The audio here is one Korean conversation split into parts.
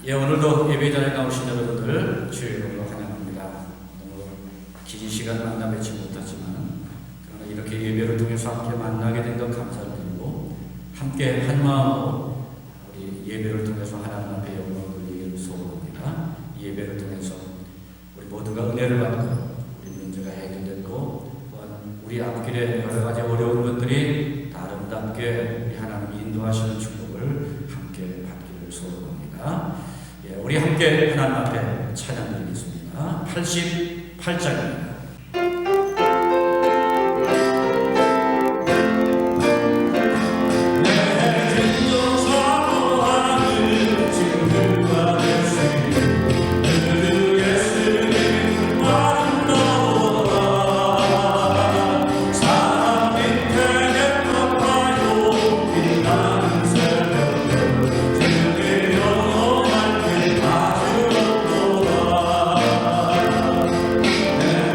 예, 오늘도 예배 자리에 나오신 여러분들 주의 이름으로 환영합니다. 너무 긴 시간 만나 뵙지 못했지만 그러나 이렇게 예배를 통해서 함께 만나게 된 것 감사드리고 함께 한 마음으로 우리 예배를 통해서 하나님 앞에 영광을 돌리기를 소원합니다. 예배를 통해서 우리 모두가 은혜를 받고 우리 문제가 해결됐고 또한 우리 앞길에 여러 가지 어려운 것들이 다 아름답게 우리 하나님이 인도하시는 축복을 함께 받기를 소원합니다. 예, 우리 함께 하나님 앞에 찬양드리겠습니다. 88장입니다. 내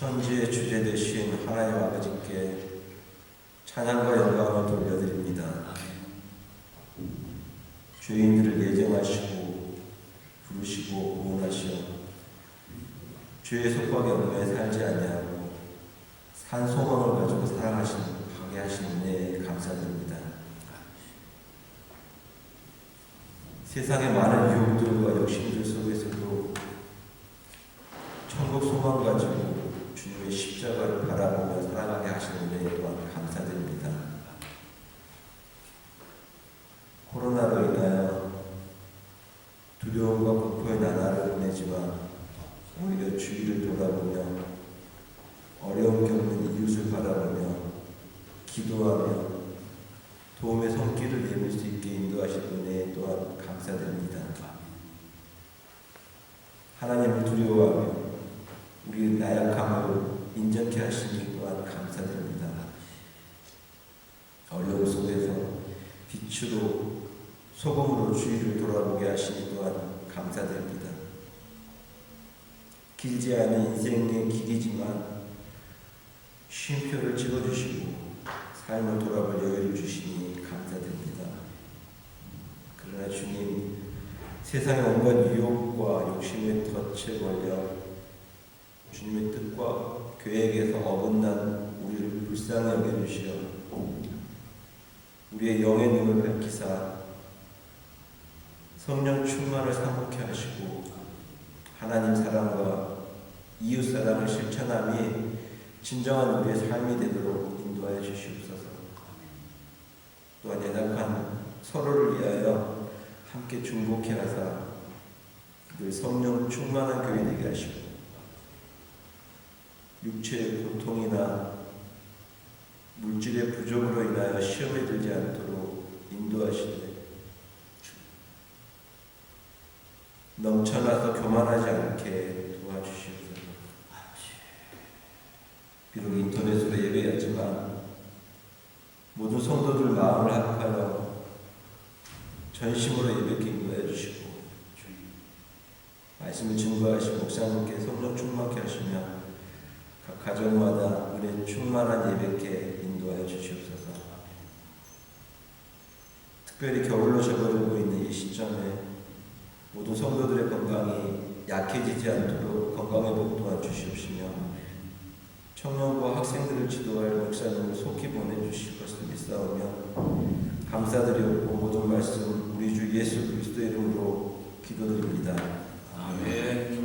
천지의 주제 되신 하나님 아버지께 찬양과 영광을 돌려드립니다. 죄인들을 예정하시고 부르시고 구원하시어 죄의 속박에 얽매여 살지 아니하고 산 소망을 가지고 살아가게 하신 은혜에 감사드립니다. 세상의 많은 유혹들과 욕심들 속에서도 천국 소망 가지고 주님의 십자가를 바라보며 살아가게 하시는 은혜 또한 감사드립니다. 코로나로 인하여 두려움과 공포의 나날을 보내지만 오히려 주위를 돌아보며 어려움 겪는 이웃을 바라보며 기도하며 도움의 손길을 내밀 수 있게 인도하신 은혜 또한 감사드립니다. 하나님을 두려워하며 우리의 나약함을 인정케 하시니 또한 감사드립니다. 어려움 속에서 빛으로 소금으로 주위를 돌아보게 하시니 또한 감사드립니다. 길지 않은 인생의 길이지만 쉼표를 찍어주시고 삶을 돌아볼 여유를 주시니 감사드립니다. 그러나 주님, 세상의 온갖 유혹과 욕심의 덫에 걸려 주님의 뜻과 계획에서 어긋난 우리를 불쌍히 여겨주시어 우리의 영의 눈을 밝히사 성령 충만을 사모케 하시고 하나님 사랑과 이웃 사랑을 실천함이 진정한 우리의 삶이 되도록 인도하여 주시옵소서. 또한 연약한 서로를 위하여 함께 중보케 하사 늘 성령 충만한 교회 되게 하시고 육체의 고통이나 물질의 부족으로 인하여 시험에 들지 않도록 인도하시되 넘쳐나서 교만하지 않게 도와주시옵소서. 비록 인터넷으로 예배하지만 모든 성도들 마음을 합하여 전심으로 예배께 인도해 주시고 말씀을 증거하신 목사님께 성령 충만케 하시며 각 가정마다 은혜 충만한 예배께 인도하여 주시옵소서. 특별히 겨울로 접어들고 있는 이 시점에 모든 성도들의 건강이 약해지지 않도록 건강의 복 또한 주시옵시며 청년과 학생들을 지도할 목사님을 속히 보내주실 것을 믿사오며 감사드리고 모든 말씀 우리 주 예수 그리스도의 이름으로 기도드립니다. 아멘.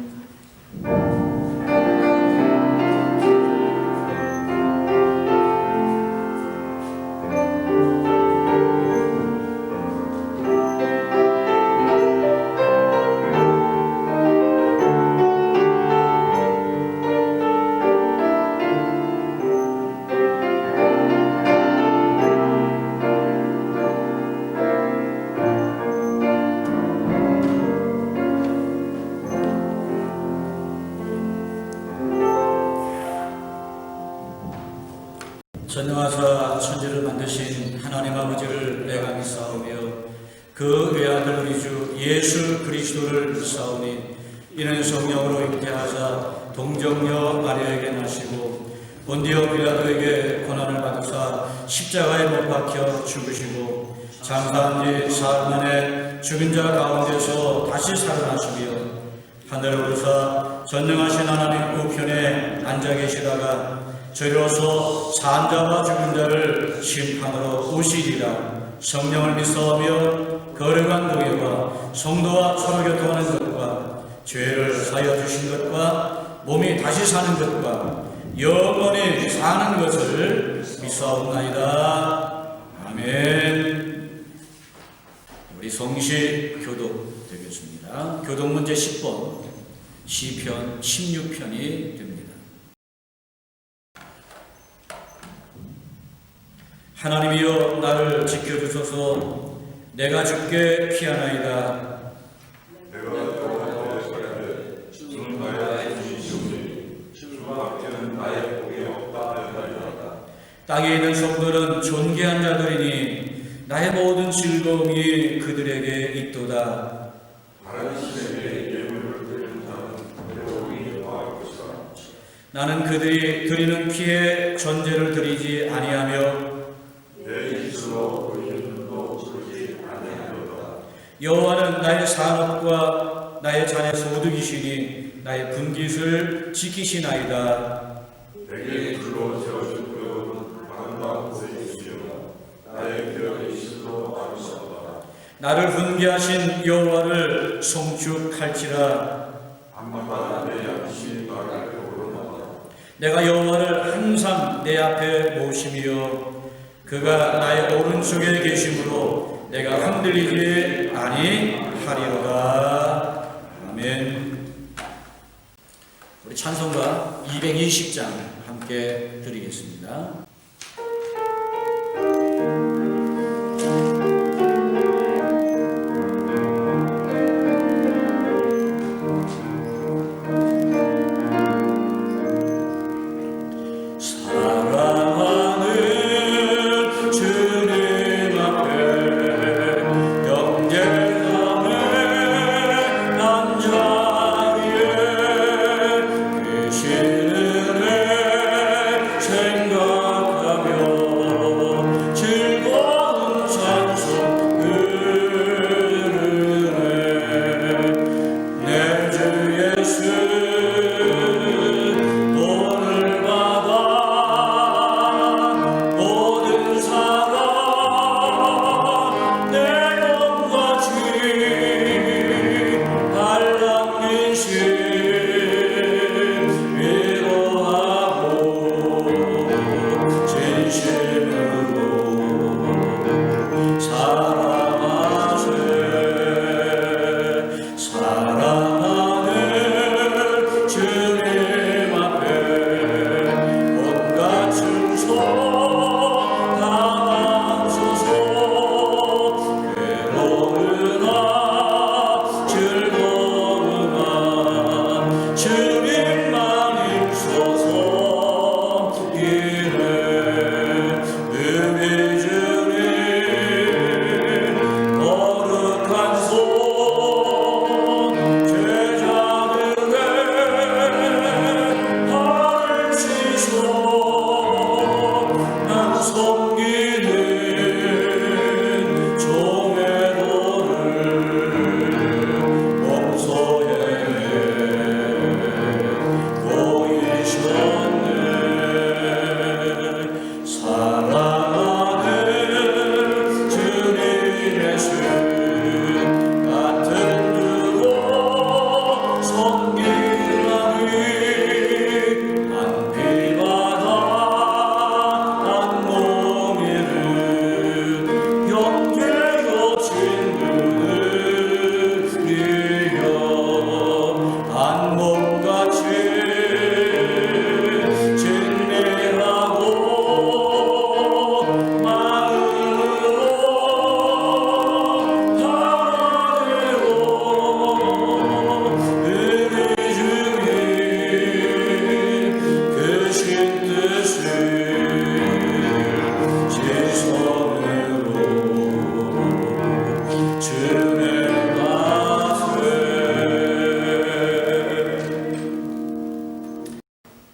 전능하사 천지를 만드신 하나님 아버지를 내가 믿사오며 그 외아들 우리 주 예수 그리스도를 믿사오니 이는 성령으로 잉태하사 동정녀 마리아에게 나시고 본디오 빌라도에게 고난을 받으사 십자가에 못 박혀 죽으시고 장사한 지 사흘 만에 죽은 자 가운데서 다시 살아나시며 하늘을 오르사 전능하신 하나님 우편에 앉아 계시다가 저리로서 산 자와 죽은 자를 심판으로 오시리라. 성령을 믿사오며 거룩한 교회와 성도와 서로 교통하는 것과 죄를 사하여 주신 것과 몸이 다시 사는 것과 영원히 사는 것을 믿사옵나이다. 아멘. 우리 성시 교독 되겠습니다. 교독 문제 10번 시편 16편이 됩니다. 하나님이여 나를 지켜주소서. 내가 주께 피하나이다. 내가 너의 사람을 주는 나의 주시옵니 주밖에는 나의 복이 없다 하였나이다. 땅에 있는 성도는 존귀한 자들이니 나의 모든 즐거움이 그들에게 있도다. 다른 신에게 예물을 드리는 자는 괴로움이 더할 것이다. 나는 그들이 드리는 피에 전제를 드리지 아니하며 내 입술로 보이는도 부르지 아니하리로다. 여호와는 나의 산업과 나의 자녀 소득이시니 나의 분깃을 지키시나이다. 내게 불로 세워줄 구역은 아름다운 곳이시며 나의 기력의 이실로 아름다우다. 나를 훈계하신 여호와를 송축할지라. 밤마다 내 양심이 나를 오르나다. 내가 여호와를 항상 내 앞에 모심이요 그가 나의 오른쪽에 계심으로 내가 흔들리지 아니하리로다. 아멘. 우리 찬송가 220장 함께 드리겠습니다.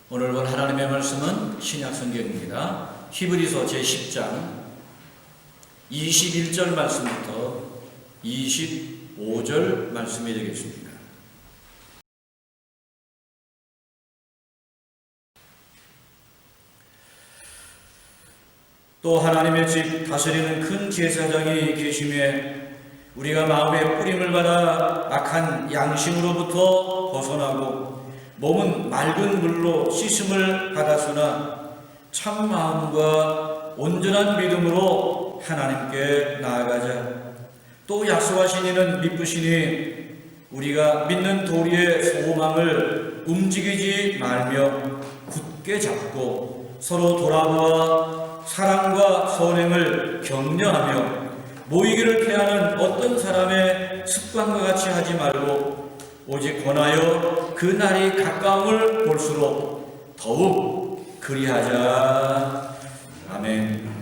오늘 본 하나님의 말씀은 신약성경입니다. 히브리서 제10장 21절 말씀부터 25절 말씀이 되겠습니다. 또 하나님의 집 다스리는 큰 제사장이 계심에 우리가 마음의 뿌림을 받아 악한 양심으로부터 벗어나고 몸은 맑은 물로 씻음을 받았으나 참 마음과 온전한 믿음으로 하나님께 나아가자. 또 약속하신 이는 미쁘시니 우리가 믿는 도리의 소망을 움직이지 말며 굳게 잡고 서로 돌아보아 사랑과 선행을 격려하며 모이기를 피하는 어떤 사람의 습관과 같이 하지 말고 오직 권하여 그 날이 가까움을 볼수록 더욱 그리하자. 아멘.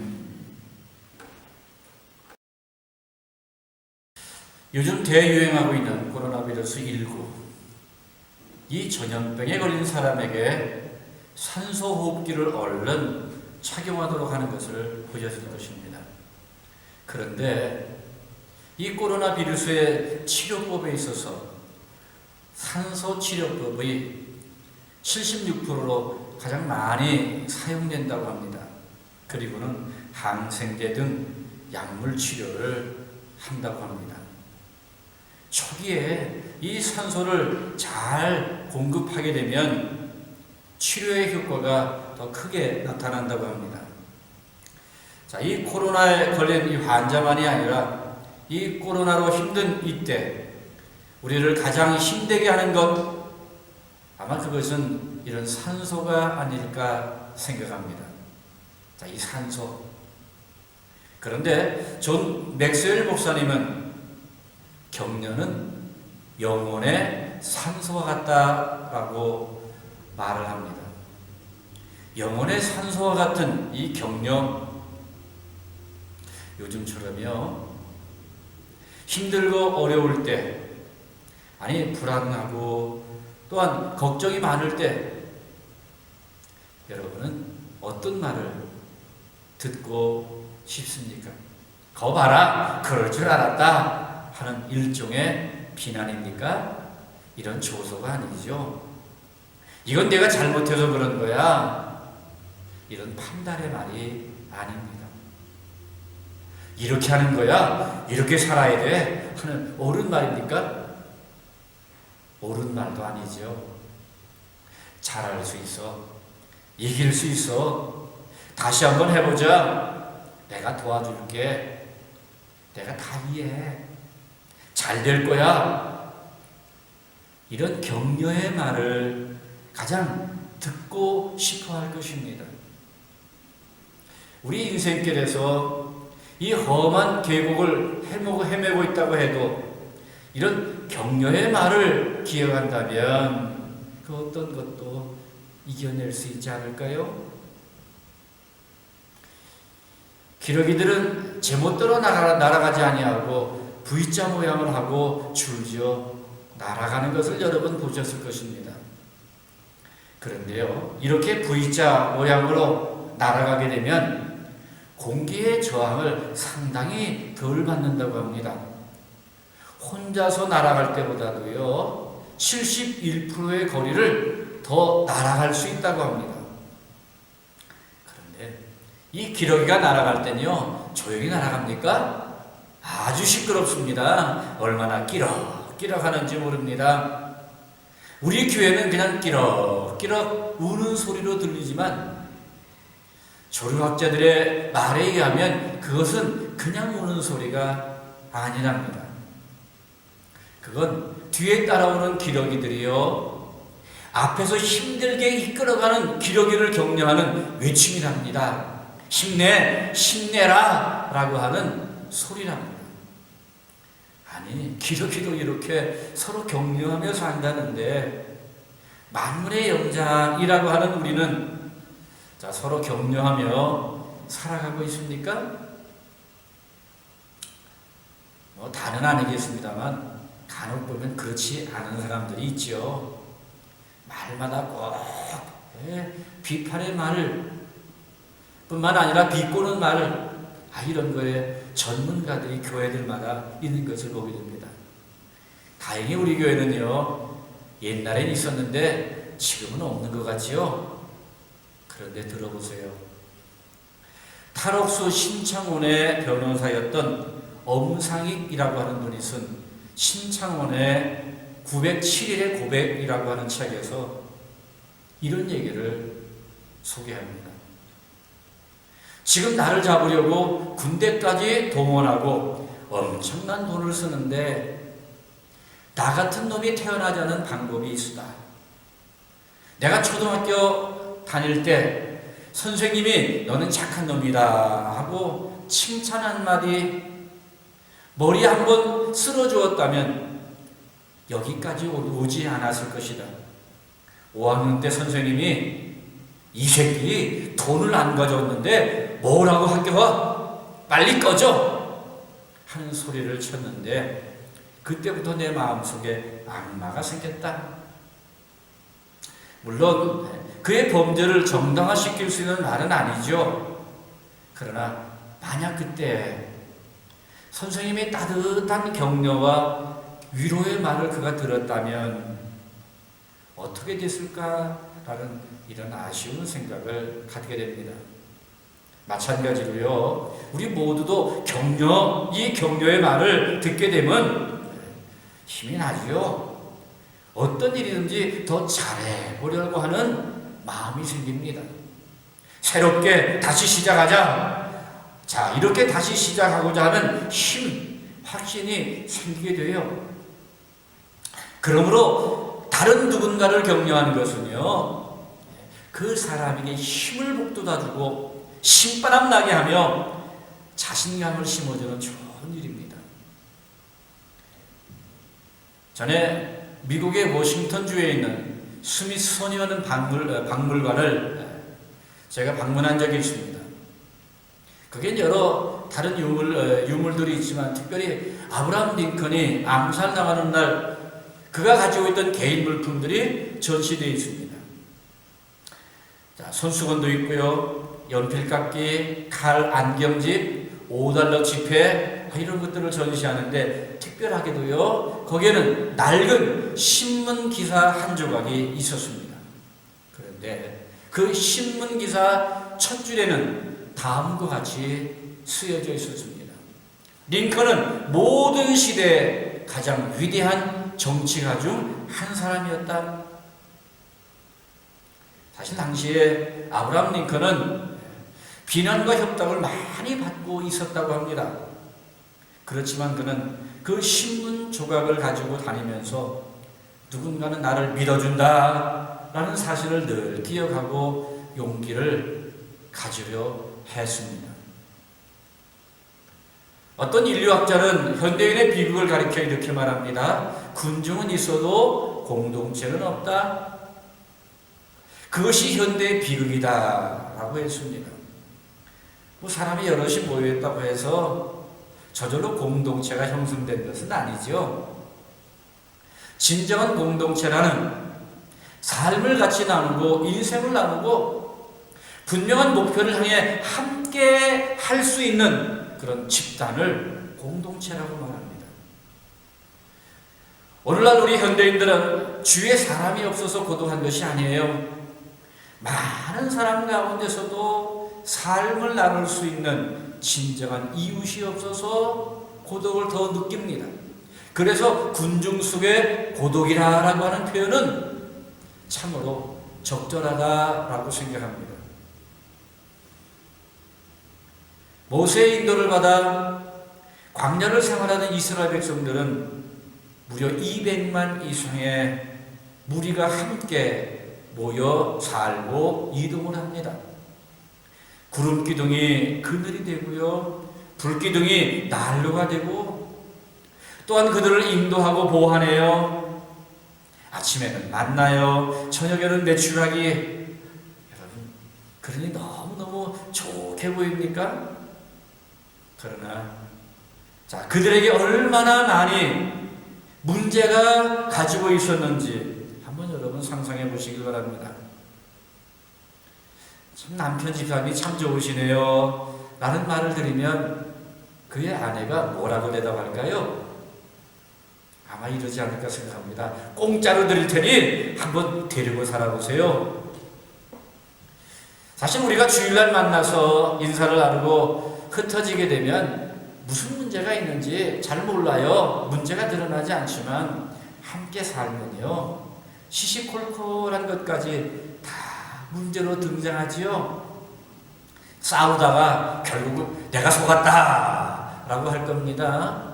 요즘 대유행하고 있는 코로나 바이러스 19, 이 전염병에 걸린 사람에게 산소 호흡기를 얼른 착용하도록 하는 것을 보여주는 것입니다. 그런데 이 코로나 비루스의 치료법에 있어서 산소 치료법의 76%로 가장 많이 사용된다고 합니다. 그리고는 항생제 등 약물 치료를 한다고 합니다. 초기에 이 산소를 잘 공급하게 되면 치료의 효과가 더 크게 나타난다고 합니다. 자, 이 코로나에 걸린 이 환자만이 아니라 이 코로나로 힘든 이때 우리를 가장 힘들게 하는 것, 아마 그것은 이런 산소가 아닐까 생각합니다. 자, 이 산소. 그런데 존 맥스웰 목사님은 격려는 영혼의 산소와 같다라고 말을 합니다. 영혼의 산소와 같은 이 격려, 요즘처럼요, 힘들고 어려울 때, 아니 불안하고 또한 걱정이 많을 때 여러분은 어떤 말을 듣고 싶습니까? 거 봐라, 그럴 줄 알았다 하는 일종의 비난입니까? 이런 조소가 아니죠. 이건 내가 잘못해서 그런 거야, 이런 판단의 말이 아닙니다. 이렇게 하는 거야, 이렇게 살아야 돼 하는 옳은 말입니까? 옳은 말도 아니죠. 잘할 수 있어, 이길 수 있어, 다시 한번 해보자, 내가 도와줄게, 내가 다 이해해, 잘 될 거야, 이런 격려의 말을 가장 듣고 싶어 할 것입니다. 우리 인생길에서 이 험한 계곡을 헤매고 있다고 해도 이런 격려의 말을 기억한다면 그 어떤 것도 이겨낼 수 있지 않을까요? 기러기들은 제멋대로 날아가지 아니하고 V자 모양을 하고 줄지어 날아가는 것을 여러분 보셨을 것입니다. 그런데요, 이렇게 V자 모양으로 날아가게 되면 공기의 저항을 상당히 덜 받는다고 합니다. 혼자서 날아갈 때보다도요 71%의 거리를 더 날아갈 수 있다고 합니다. 그런데 이 기러기가 날아갈 때는요 조용히 날아갑니까? 아주 시끄럽습니다. 얼마나 끼럭끼럭 하는지 모릅니다. 우리 교회는 그냥 끼럭끼럭 우는 소리로 들리지만 조류학자들의 말에 의하면 그것은 그냥 우는 소리가 아니랍니다. 그건 뒤에 따라오는 기러기들이요 앞에서 힘들게 이끌어가는 기러기를 격려하는 외침이랍니다. 힘내, 힘내라 라고 하는 소리랍니다. 아니, 기러기도 이렇게 서로 격려하며 산다는데 만물의 영장이라고 하는 우리는 자, 서로 격려하며 살아가고 있습니까? 다는 아니겠습니다만 간혹 보면 그렇지 않은 사람들이 있죠. 말마다 꼭 비판의 말을 뿐만 아니라 비꼬는 말을 이런 거에 전문가들이 교회들마다 있는 것을 보게 됩니다. 다행히 우리 교회는요 옛날엔 있었는데 지금은 없는 것 같지요. 그런데 들어보세요. 탈옥수 신창원의 변호사였던 엄상익이라고 하는 분이 쓴 신창원의 907일의 고백이라고 하는 책에서 이런 얘기를 소개합니다. 지금 나를 잡으려고 군대까지 동원하고 엄청난 돈을 쓰는데 나 같은 놈이 태어나자는 방법이 있으다. 내가 초등학교 다닐 때 선생님이 너는 착한 놈이다 하고 칭찬 한마디, 머리 한번 쓸어주었다면 여기까지 오지 않았을 것이다. 5학년 때 선생님이 이 새끼 돈을 안 가져왔는데 뭐라고 학교가 빨리 꺼져 하는 소리를 쳤는데 그때부터 내 마음속에 악마가 생겼다. 물론 그의 범죄를 정당화시킬 수 있는 말은 아니죠. 그러나 만약 그때 선생님의 따뜻한 격려와 위로의 말을 그가 들었다면 어떻게 됐을까라는 이런 아쉬운 생각을 갖게 됩니다. 마찬가지로요, 우리 모두도 이 격려의 말을 듣게 되면 힘이 나지요. 어떤 일이든지 더 잘해보려고 하는 마음이 생깁니다. 새롭게 다시 시작하자. 자, 이렇게 다시 시작하고자 하는 확신이 생기게 돼요. 그러므로 다른 누군가를 격려하는 것은요, 그 사람에게 힘을 북돋아주고 신바람 나게 하며 자신감을 심어주는 좋은 일입니다. 전에 미국의 워싱턴주에 있는 스미소니언 박물관을 제가 방문한 적이 있습니다. 그게 여러 다른 유물들이 있지만 특별히 아브라함 링컨이 암살당하는 날 그가 가지고 있던 개인 물품들이 전시되어 있습니다. 자, 손수건도 있고요, 연필깎이, 칼, 안경집, $5 지폐 이런 것들을 전시하는데 특별하게도요, 거기에는 낡은 신문 기사 한 조각이 있었습니다. 그런데 그 신문 기사 첫 줄에는 다음과 같이 쓰여져 있었습니다. 링컨은 모든 시대의 가장 위대한 정치가 중 한 사람이었다. 사실 당시에 아브라함 링컨은 비난과 협박을 많이 받고 있었다고 합니다. 그렇지만 그는 그 신문 조각을 가지고 다니면서 누군가는 나를 믿어준다 라는 사실을 늘 기억하고 용기를 가지려 했습니다. 어떤 인류학자는 현대인의 비극을 가리켜 이렇게 말합니다. 군중은 있어도 공동체는 없다. 그것이 현대의 비극이다 라고 했습니다. 사람이 여럿이 모여있다고 해서 저절로 공동체가 형성된 것은 아니죠. 진정한 공동체라는 삶을 같이 나누고 인생을 나누고 분명한 목표를 향해 함께 할 수 있는 그런 집단을 공동체라고 말합니다. 오늘날 우리 현대인들은 주위에 사람이 없어서 고독한 것이 아니에요. 많은 사람 가운데서도 삶을 나눌 수 있는 진정한 이웃이 없어서 고독을 더 느낍니다. 그래서 군중 속의 고독이라고 하는 표현은 참으로 적절하다라고 생각합니다. 모세의 인도를 받아 광야를 생활하는 이스라엘 백성들은 무려 200만 이상의 무리가 함께 모여 살고 이동을 합니다. 구름 기둥이 그늘이 되고요, 불 기둥이 난로가 되고, 또한 그들을 인도하고 보호하네요. 아침에는 만나요, 저녁에는 메추라기. 여러분, 그러니 너무너무 좋게 보입니까? 그러나 자, 그들에게 얼마나 많이 문제가 가지고 있었는지 한번 여러분 상상해 보시길 바랍니다. 참 남편 집사님이 참 좋으시네요 라는 말을 들으면 그의 아내가 뭐라고 대답할까요? 아마 이러지 않을까 생각합니다. 공짜로 드릴 테니 한번 데리고 살아보세요. 사실 우리가 주일날 만나서 인사를 나누고 흩어지게 되면 무슨 문제가 있는지 잘 몰라요. 문제가 드러나지 않지만 함께 살면요, 시시콜콜한 것까지 다 문제로 등장하지요. 싸우다가 결국 내가 속았다 라고 할 겁니다.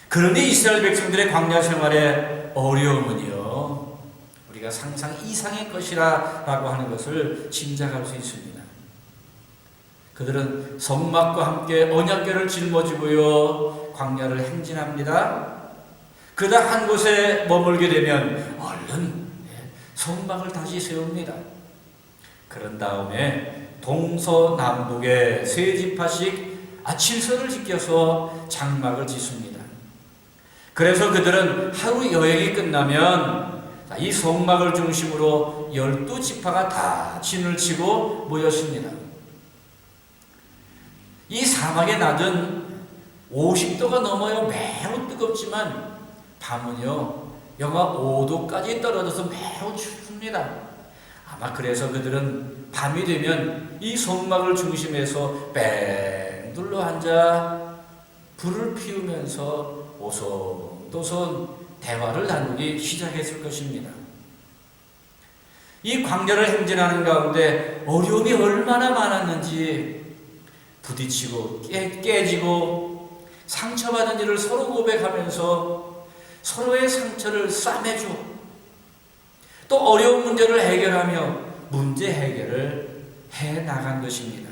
그러니 이스라엘 백성들의 광야 생활의 어려움은요, 우리가 상상 이상의 것이라고 하는 것을 짐작할 수 있습니다. 그들은 성막과 함께 언약궤를 짊어지고요, 광야를 행진합니다. 그러다 한 곳에 머물게 되면 얼른 성막을 다시 세웁니다. 그런 다음에 동서남북에 세 지파씩 질서를 지켜서 장막을 짓습니다. 그래서 그들은 하루 여행이 끝나면 이 성막을 중심으로 12지파가 다 진을 치고 모였습니다. 이 사막의 낮은 50도가 넘어요. 매우 뜨겁지만 밤은요 영하 5도까지 떨어져서 매우 춥습니다. 아마 그래서 그들은 밤이 되면 이 성막을 중심해서 뺑 둘러 앉아 불을 피우면서 오손도손 대화를 나누기 시작했을 것입니다. 이 광야를 행진하는 가운데 어려움이 얼마나 많았는지 부딪히고 깨지고 상처받은 일을 서로 고백하면서 서로의 상처를 싸매주고 또 어려운 문제를 해결하며 문제 해결을 해나간 것입니다.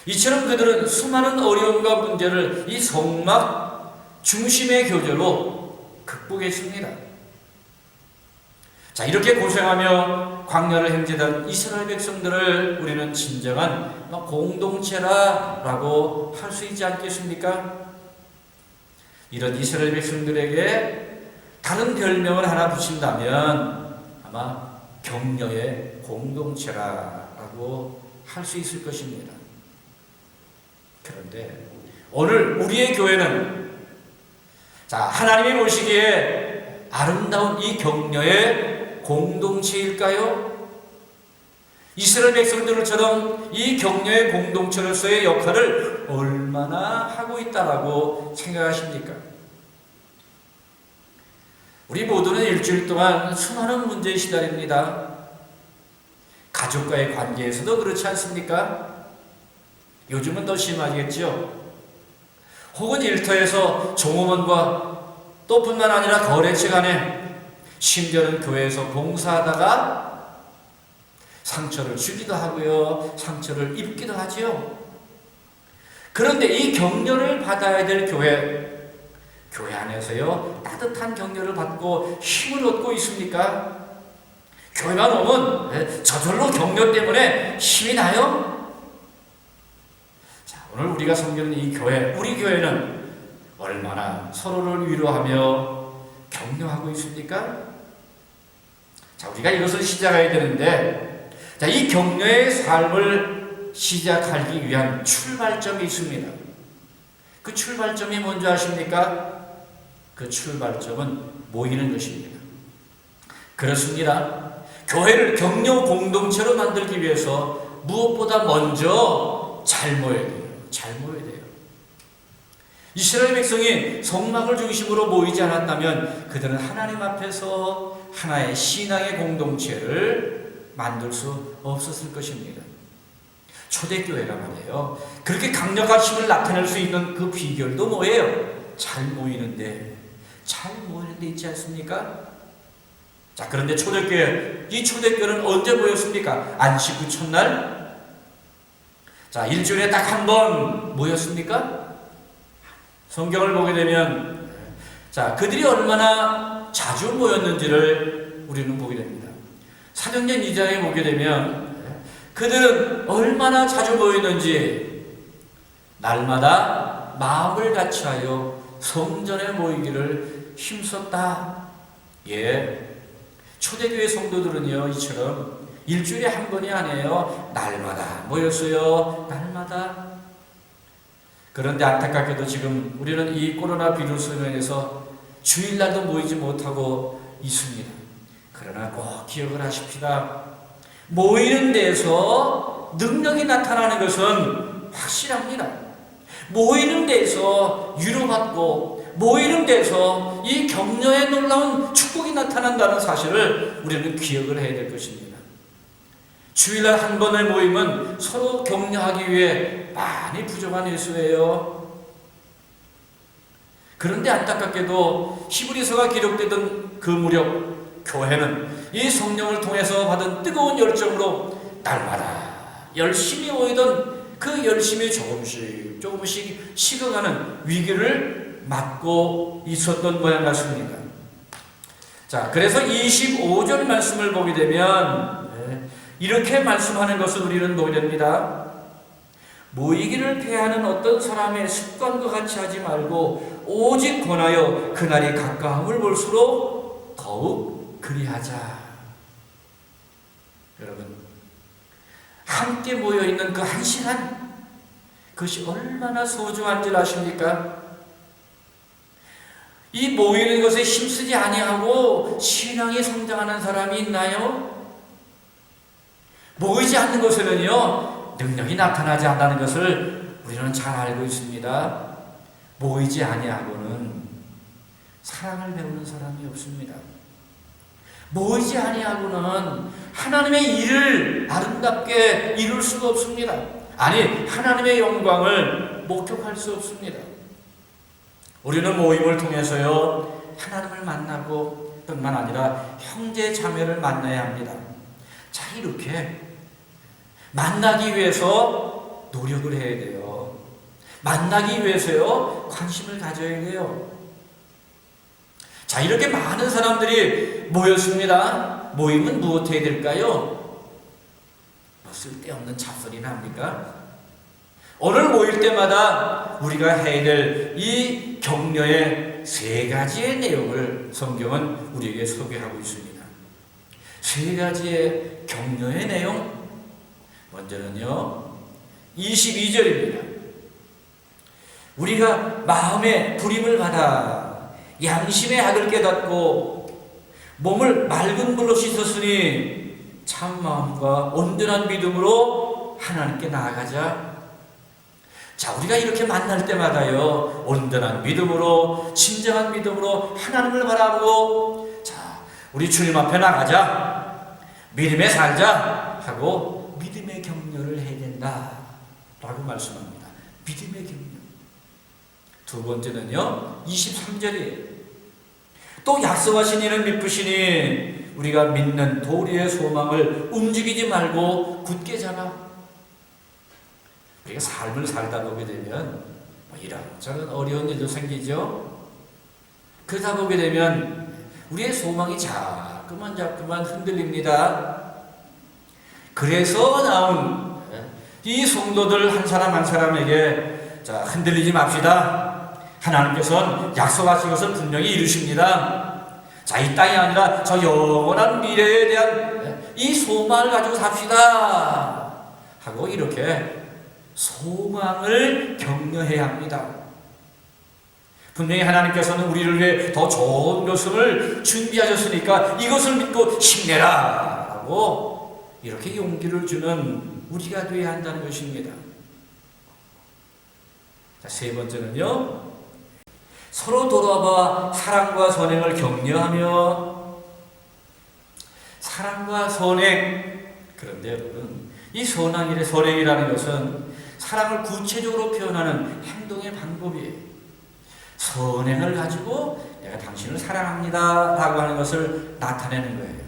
이처럼 그들은 수많은 어려움과 문제를 이 성막 중심의 교제로 극복했습니다. 자, 이렇게 고생하며 광야를 행진한 이스라엘 백성들을 우리는 진정한 공동체라고 할 수 있지 않겠습니까? 이런 이스라엘 백성들에게 다른 별명을 하나 붙인다면 아마 격려의 공동체라고 할 수 있을 것입니다. 그런데 오늘 우리의 교회는 하나님이 보시기에 아름다운 이 격려의 공동체일까요? 이스라엘 백성들처럼 이 격려의 공동체로서의 역할을 얼마나 하고 있다라고 생각하십니까? 우리 모두는 일주일 동안 수많은 문제에 시달립니다. 가족과의 관계에서도 그렇지 않습니까? 요즘은 더 심하겠죠. 혹은 일터에서 종업원과 또 뿐만 아니라 거래처 간에 심지어는 교회에서 봉사하다가 상처를 주기도 하고요. 상처를 입기도 하지요. 그런데 이 격려를 받아야 될 교회 안에서요. 따뜻한 격려를 받고 힘을 얻고 있습니까? 교회만 오면 저절로 격려 때문에 힘이 나요? 오늘 우리가 섬기는 이 교회, 우리 교회는 얼마나 서로를 위로하며 격려하고 있습니까? 자, 우리가 이것을 시작해야 되는데, 이 격려의 삶을 시작하기 위한 출발점이 있습니다. 그 출발점이 뭔지 아십니까? 그 출발점은 모이는 것입니다. 그렇습니다. 교회를 격려 공동체로 만들기 위해서 무엇보다 먼저 잘 모여야 돼요. 잘 모여야 돼요. 이스라엘 백성이 성막을 중심으로 모이지 않았다면 그들은 하나님 앞에서 하나의 신앙의 공동체를 만들 수 없었을 것입니다. 초대교회가 말이에요. 그렇게 강력한 힘을 나타낼 수 있는 그 비결도 뭐예요? 잘 모이는데 있지 않습니까? 자, 그런데 이 초대교회는 언제 모였습니까? 안식 후 첫날? 자, 일주일에 딱 한 번 모였습니까? 성경을 보게 되면 그들이 얼마나 자주 모였는지를 우리는 보게 됩니다. 사도행전 2장에 보게 되면 그들은 얼마나 자주 모였는지 날마다 마음을 같이하여 성전에 모이기를 힘썼다. 초대교회 성도들은요 이처럼 일주일에 한 번이 아니에요. 날마다 모였어요. 날마다. 그런데 안타깝게도 지금 우리는 이 코로나 비루스로 인해서 주일날도 모이지 못하고 있습니다. 그러나 꼭 기억을 하십시다. 모이는 데서 능력이 나타나는 것은 확실합니다. 모이는 데서 위로받고 모이는 데서 이 격려에 놀라운 축복이 나타난다는 사실을 우리는 기억을 해야 될 것입니다. 주일날 한 번의 모임은 서로 격려하기 위해 많이 부족한 일수예요. 그런데 안타깝게도 히브리서가 기록되던 그 무렵 교회는 이 성령을 통해서 받은 뜨거운 열정으로 날마다 열심히 모이던 그 열심히 조금씩 식어가는 위기를 맞고 있었던 모양 같습니다. 자, 그래서 25절 말씀을 보게 되면 이렇게 말씀하는 것을 우리는 보게 됩니다. 모이기를 패하는 어떤 사람의 습관과 같이 하지 말고 오직 권하여 그날이 가까움을 볼수록 더욱 그리하자. 여러분, 함께 모여있는 그 한 시간, 그것이 얼마나 소중한 줄 아십니까? 이 모이는 것에 힘쓰지 아니하고 신앙이 성장하는 사람이 있나요? 모이지 않는 것에는요, 능력이 나타나지 않는다는 것을 우리는 잘 알고 있습니다. 모이지 아니하고는 사랑을 배우는 사람이 없습니다. 모이지 아니하고는 하나님의 일을 아름답게 이룰 수가 없습니다. 아니, 하나님의 영광을 목격할 수 없습니다. 우리는 모임을 통해서요, 하나님을 만나고 뿐만 아니라 형제 자매를 만나야 합니다. 자, 이렇게 만나기 위해서 노력을 해야 돼요. 만나기 위해서요, 관심을 가져야 돼요. 자, 이렇게 많은 사람들이 모였습니다. 모이면 무엇 해야 될까요? 뭐 쓸데없는 잡소리나 합니까? 오늘 모일 때마다 우리가 해야 될 이 격려의 3가지의 내용을 성경은 우리에게 소개하고 있습니다. 3가지의 격려의 내용. 먼저는요, 22절입니다. 우리가 마음에 부림을 받아 양심의 악을 깨닫고 몸을 맑은 물로 씻었으니 참 마음과 온전한 믿음으로 하나님께 나아가자. 자, 우리가 이렇게 만날 때마다요, 온전한 믿음으로, 진정한 믿음으로 하나님을 바라보고, 자, 우리 주님 앞에 나가자, 믿음에 살자 하고 믿음의 격려를 해야 된다 라고 말씀합니다. 믿음의 격려. 두 번째는요, 23절이에요. 또 약속하신 이는 미쁘시니 우리가 믿는 도리의 소망을 움직이지 말고 굳게 잡아. 우리가 삶을 살다 보게 되면 이런저런 어려운 일도 생기죠. 그러다 보게 되면 우리의 소망이 자꾸만 흔들립니다. 그래서 나온 이 성도들 한 사람 한 사람에게, 자, 흔들리지 맙시다. 하나님께서는 약속하신 것을 분명히 이루십니다. 자, 이 땅이 아니라 저 영원한 미래에 대한 이 소망을 가지고 삽시다 하고 이렇게 소망을 격려해야 합니다. 분명히 하나님께서는 우리를 위해 더 좋은 것을 준비하셨으니까 이것을 믿고 힘내라 라고 이렇게 용기를 주는 우리가 되어야 한다는 것입니다. 자, 3번째는요, 서로 돌아봐 사랑과 선행을 격려하며. 사랑과 선행. 그런데 여러분, 이 선행이라는 것은 사랑을 구체적으로 표현하는 행동의 방법이에요. 선행을 가지고 내가 당신을 사랑합니다 라고 하는 것을 나타내는 거예요.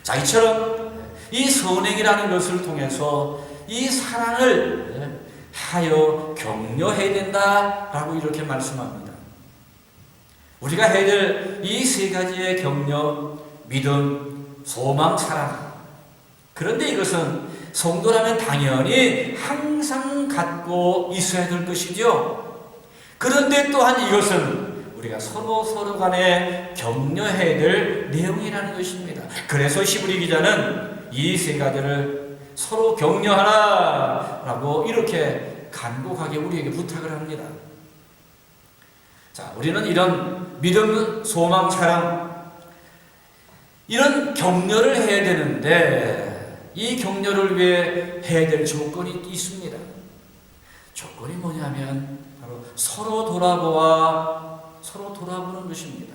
자, 이처럼 이 선행이라는 것을 통해서 이 사랑을 하여 격려해야 된다라고 이렇게 말씀합니다. 우리가 해야 될 이 3가지의 격려, 믿음, 소망, 사랑. 그런데 이것은 성도라면 당연히 항상 갖고 있어야 될 것이죠. 그런데 또한 이것은 우리가 서로 간에 격려해야 될 내용이라는 것입니다. 그래서 히브리 기자는 이 3가지를 서로 격려하라 라고 이렇게 간곡하게 우리에게 부탁을 합니다. 자, 우리는 이런 믿음, 소망, 사랑, 이런 격려를 해야 되는데 이 격려를 위해 해야 될 조건이 있습니다. 조건이 뭐냐면 바로 서로 돌아보는 것입니다.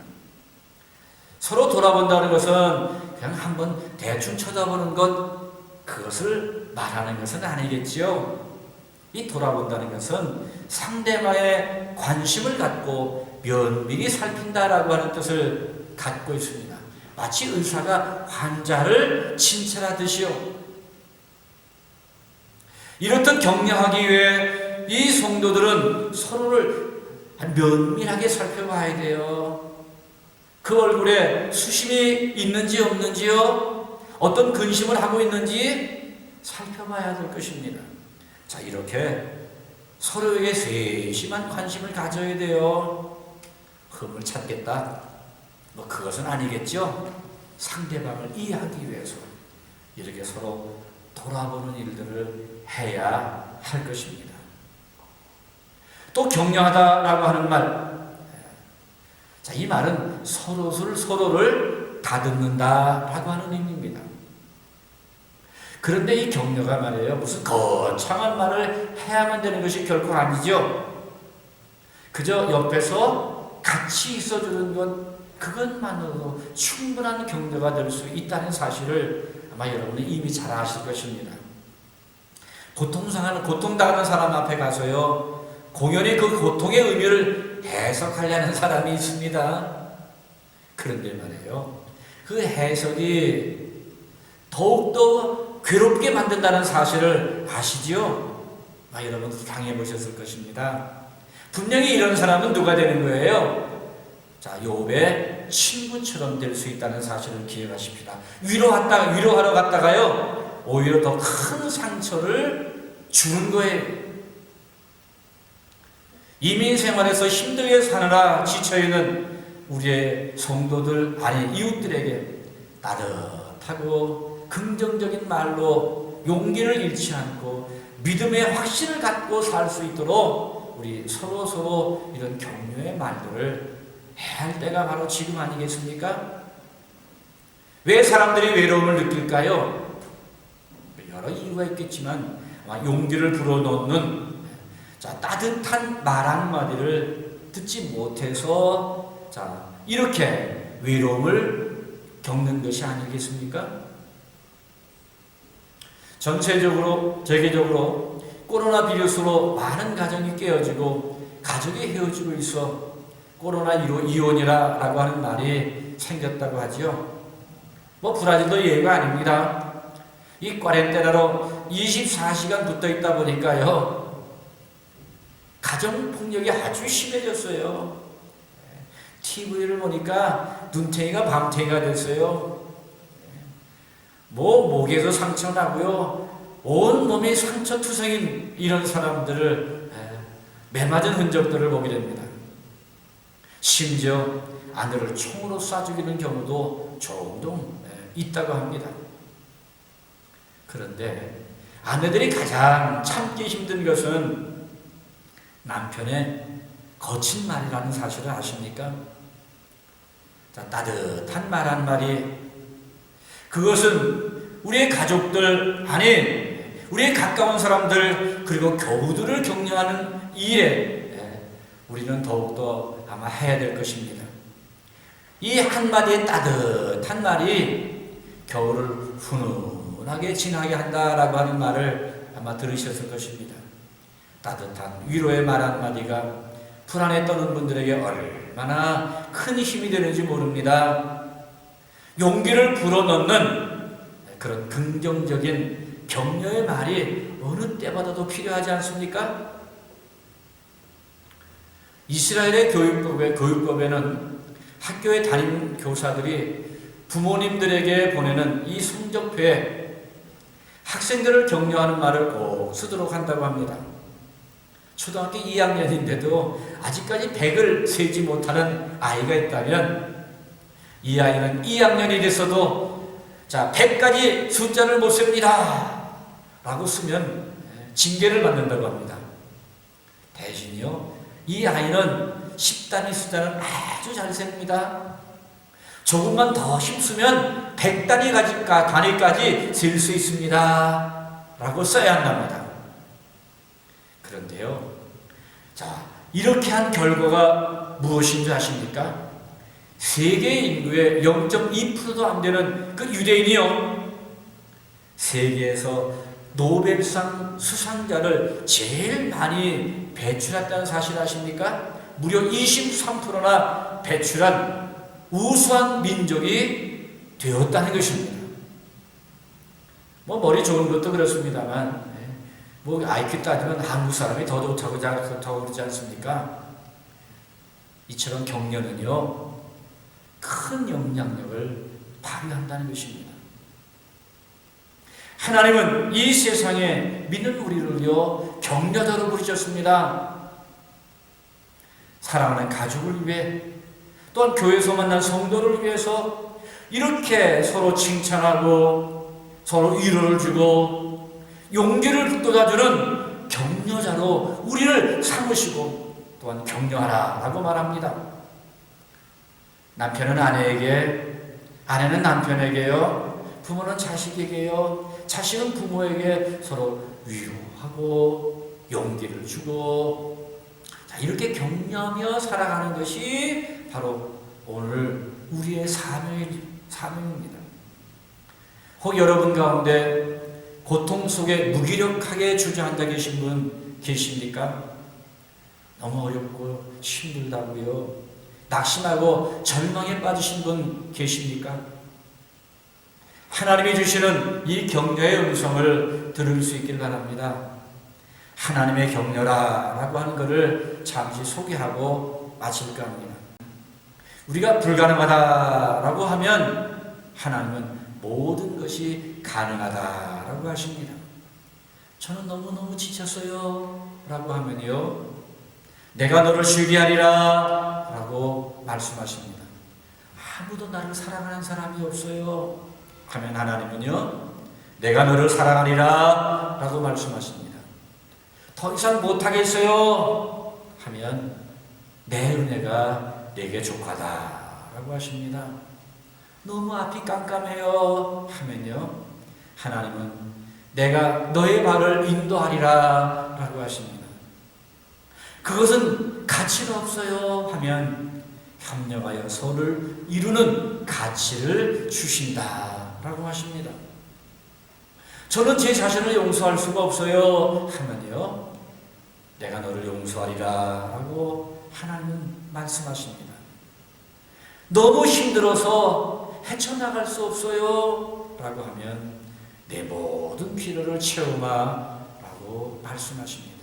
서로 돌아본다는 것은 그냥 한번 대충 쳐다보는 것, 그것을 말하는 것은 아니겠지요. 이 돌아본다는 것은 상대방의 관심을 갖고 면밀히 살핀다라고 하는 뜻을 갖고 있습니다. 마치 의사가 환자를 진찰하듯이요. 이렇듯 격려하기 위해 이 성도들은 서로를 면밀하게 살펴봐야 돼요. 그 얼굴에 수심이 있는지 없는지요, 어떤 근심을 하고 있는지 살펴봐야 될 것입니다. 자, 이렇게 서로에게 세심한 관심을 가져야 돼요. 흠을 찾겠다, 뭐 그것은 아니겠죠. 상대방을 이해하기 위해서 이렇게 서로 돌아보는 일들을 해야 할 것입니다. 또 격려하다라고 하는 말, 자, 이 말은 서로를 다듬는다라고 하는 의미입니다. 그런데 이 격려가 말이에요, 무슨 거창한 말을 해야만 되는 것이 결코 아니죠. 그저 옆에서 같이 있어주는 것, 그것만으로도 충분한 격려가 될 수 있다는 사실을 아마 여러분은 이미 잘 아실 것입니다. 고통당하는 사람 앞에 가서요, 공연히 그 고통의 의미를 해석하려는 사람이 있습니다. 그런데 말이에요, 그 해석이 더욱더 괴롭게 만든다는 사실을 아시지요? 여러분도 당해보셨을 것입니다. 분명히 이런 사람은 누가 되는 거예요? 자, 욥의 친구처럼 될 수 있다는 사실을 기억하십시다. 위로하러 갔다가요, 오히려 더 큰 상처를 주는 거예요. 이민 생활에서 힘들게 사느라 지쳐있는 우리의 성도들, 아니 이웃들에게 따뜻하고 긍정적인 말로 용기를 잃지 않고 믿음의 확신을 갖고 살 수 있도록 우리 서로 이런 격려의 말들을 해야 할 때가 바로 지금 아니겠습니까? 왜 사람들이 외로움을 느낄까요? 여러 이유가 있겠지만 아마 용기를 불어넣는, 자, 따뜻한 말 한마디를 듣지 못해서, 자, 이렇게 외로움을 겪는 것이 아니겠습니까? 전체적으로, 세계적으로 코로나 비루스로 많은 가정이 깨어지고 가족이 헤어지고 있어 코로나19 이혼이라고 하는 말이 생겼다고 하죠. 브라질도 예외가 아닙니다. 이 꽈렌테나로 24시간 붙어 있다 보니까요, 가정폭력이 아주 심해졌어요. TV를 보니까 눈탱이가 밤탱이가 됐어요. 목에서 상처 나고요, 온 몸이 상처투성인 이런 사람들을 매맞은 흔적들을 보게 됩니다. 심지어 아내를 총으로 쏴 죽이는 경우도 종종 있다고 합니다. 그런데 아내들이 가장 참기 힘든 것은 남편의 거친 말이라는 사실을 아십니까? 자, 따뜻한 말 한마디, 그것은 우리의 가족들, 아니 우리의 가까운 사람들, 그리고 교우들을 격려하는 일에 우리는 더욱더 아마 해야 될 것입니다. 이 한마디의 따뜻한 말이 겨울을 훈훈하게 지나게 한다라고 하는 말을 아마 들으셨을 것입니다. 따뜻한 위로의 말 한마디가 불안에 떠는 분들에게 얼마나 큰 힘이 되는지 모릅니다. 용기를 불어넣는 그런 긍정적인 격려의 말이 어느 때보다도 필요하지 않습니까? 이스라엘의 교육법에는 학교에 다니는 교사들이 부모님들에게 보내는 이 성적표에 학생들을 격려하는 말을 꼭 쓰도록 한다고 합니다. 초등학교 2학년인데도 아직까지 100을 세지 못하는 아이가 있다면 이 아이는 2학년이 됐어도, 자, 100까지 숫자를 못 셉니다 라고 쓰면 징계를 받는다고 합니다. 대신요, 이 아이는 10단위 숫자는 아주 잘 셉니다. 조금만 더 힘쓰면 100단위까지 셀 수 있습니다 라고 써야 한답니다. 그런데요, 자, 이렇게 한 결과가 무엇인 줄 아십니까? 세계 인구의 0.2%도 안 되는 그 유대인이요, 세계에서 노벨상 수상자를 제일 많이 배출했다는 사실 아십니까? 무려 23%나 배출한 우수한 민족이 되었다는 것입니다. 머리 좋은 것도 그렇습니다만, IQ 따지면 한국 사람이 더 좋다고 그러지 않습니까? 이처럼 격려는요, 큰 영향력을 발휘한다는 것입니다. 하나님은 이 세상에 믿는 우리를요, 격려자로 부르셨습니다. 사랑하는 가족을 위해, 또한 교회에서 만난 성도를 위해서, 이렇게 서로 칭찬하고 서로 위로를 주고 용기를 북돋아주는 격려자로 우리를 삼으시고 또한 격려하라 라고 말합니다. 남편은 아내에게, 아내는 남편에게요, 부모는 자식에게요, 자식은 부모에게 서로 위로하고 용기를 주고, 자, 이렇게 격려하며 살아가는 것이 바로 오늘 우리의 사명입니다. 혹 여러분 가운데 고통 속에 무기력하게 주저앉아 계신 분 계십니까? 너무 어렵고 힘들다고요, 낙심하고 절망에 빠지신 분 계십니까? 하나님이 주시는 이 격려의 음성을 들을 수 있길 바랍니다. 하나님의 격려라라고 하는 것을 잠시 소개하고 마칠까 합니다. 우리가 불가능하다라고 하면 하나님은 모든 것이 가능하다라고 하십니다. 저는 너무너무 지쳤어요 라고 하면요, 내가 너를 쉬게 하리라 라고 말씀하십니다. 아무도 나를 사랑하는 사람이 없어요 하면 하나님은요, 내가 너를 사랑하리라 라고 말씀하십니다. 더 이상 못하겠어요 하면 내 은혜가 내게 족하다 라고 하십니다. 너무 앞이 깜깜해요 하면요, 하나님은 내가 너의 발을 인도하리라 라고 하십니다. 그것은 가치가 없어요 하면 협력하여 서로를 이루는 가치를 주신다 라고 하십니다. 저는 제 자신을 용서할 수가 없어요 하면요, 내가 너를 용서하리라 라고 하나님은 말씀하십니다. 너무 힘들어서 헤쳐나갈 수 없어요 라고 하면 내 모든 필요를 채우마 라고 말씀하십니다.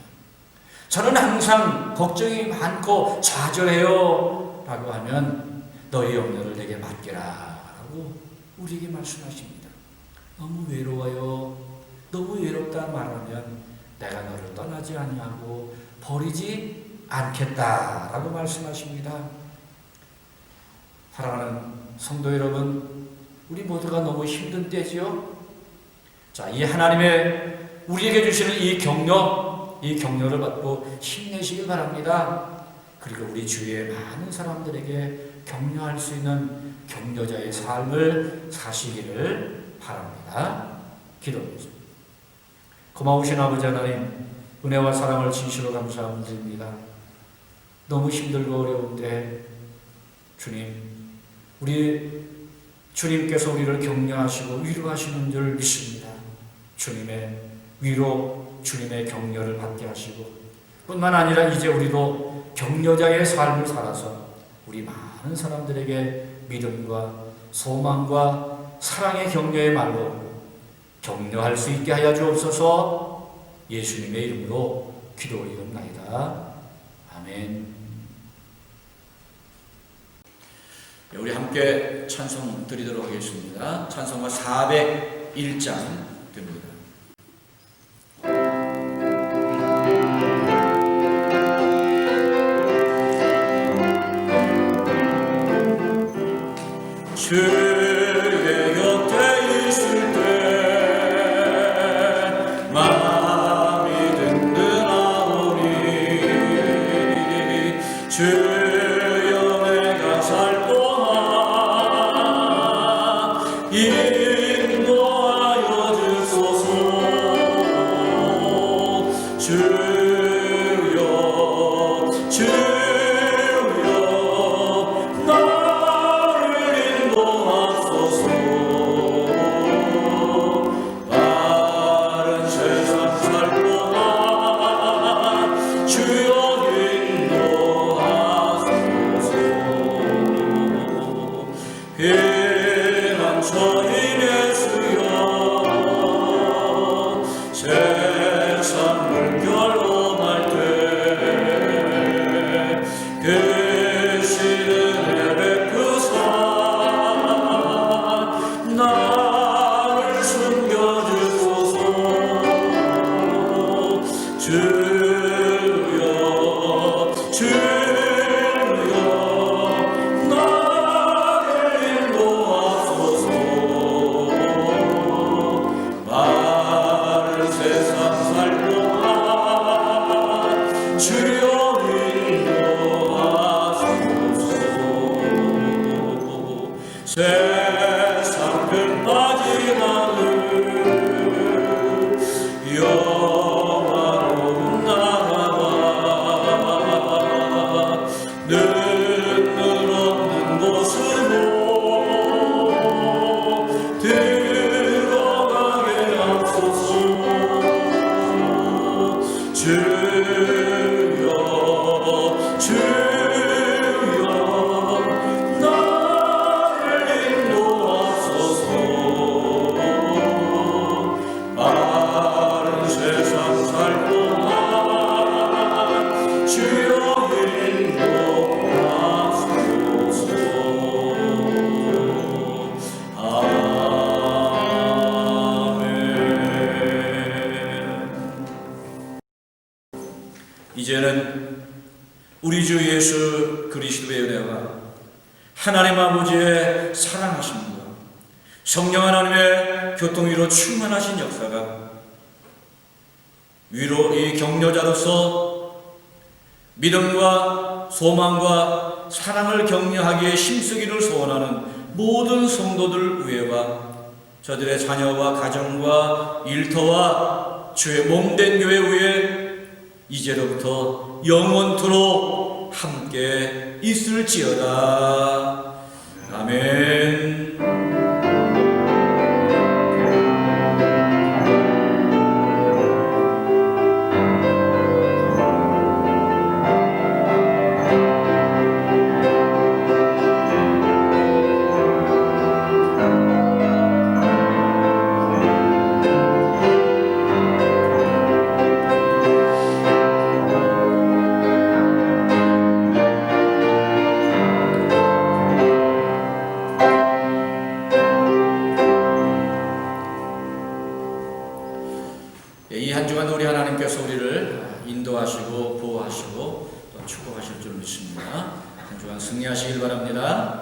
저는 항상 걱정이 많고 좌절해요 라고 하면 너의 염려를 내게 맡겨라 라고 우리에게 말씀하십니다. 너무 외로워요, 너무 외롭다 말하면 내가 너를 떠나지 아니하고 버리지 않겠다 라고 말씀하십니다. 사랑하는 성도 여러분, 우리 모두가 너무 힘든 때지요. 자, 이 하나님의 우리에게 주시는 이 격려를 받고 힘내시길 바랍니다. 그리고 우리 주위의 많은 사람들에게 격려할 수 있는 격려자의 삶을 사시기를 바랍니다. 기도하겠습니다. 고마우신 아버지 하나님, 은혜와 사랑을 진실로 감사드립니다. 너무 힘들고 어려운데 주님, 우리 주님께서 우리를 격려하시고 위로하시는 줄 믿습니다. 주님의 위로, 주님의 격려를 받게 하시고 뿐만 아니라 이제 우리도 격려자의 삶을 살아서 우리 많은 사람들에게 믿음과 소망과 사랑의 격려의 말로 격려할 수 있게 하여 주옵소서. 예수님의 이름으로 기도 올리옵나이다. 아멘. 우리 함께 찬송 드리도록 하겠습니다. 찬송가 401장 됩니다. 주의 곁에 있을 때 마음이 든든하오니 주여 내가 살 동안 인도하여 주소서. 주여 주여 나를 인도하소서. 세상 끝까지 나는 영화로운 나라와 눈물 없는 곳으로 들어가게 하소서. 주여 주여 나를 인도하소서. 마른 세상 살 동안 주여 인도하소서. 이제는 우리 주 예수 그리스도의 은혜와 하나님 아버지의 사랑하심과 성령 하나님의 교통위로 충만하신 역사가 위로 이 격려자로서 믿음과 소망과 사랑을 격려하기에 힘쓰기를 소원하는 모든 성도들 위에와 저들의 자녀와 가정과 일터와 주의 몸된 교회 위에 이제로부터 영원토록 함께 있을지어다. 아멘. 이 한 주간 우리 하나님께서 우리를 인도하시고 보호하시고 또 축복하실 줄 믿습니다. 한 주간 승리하시길 바랍니다.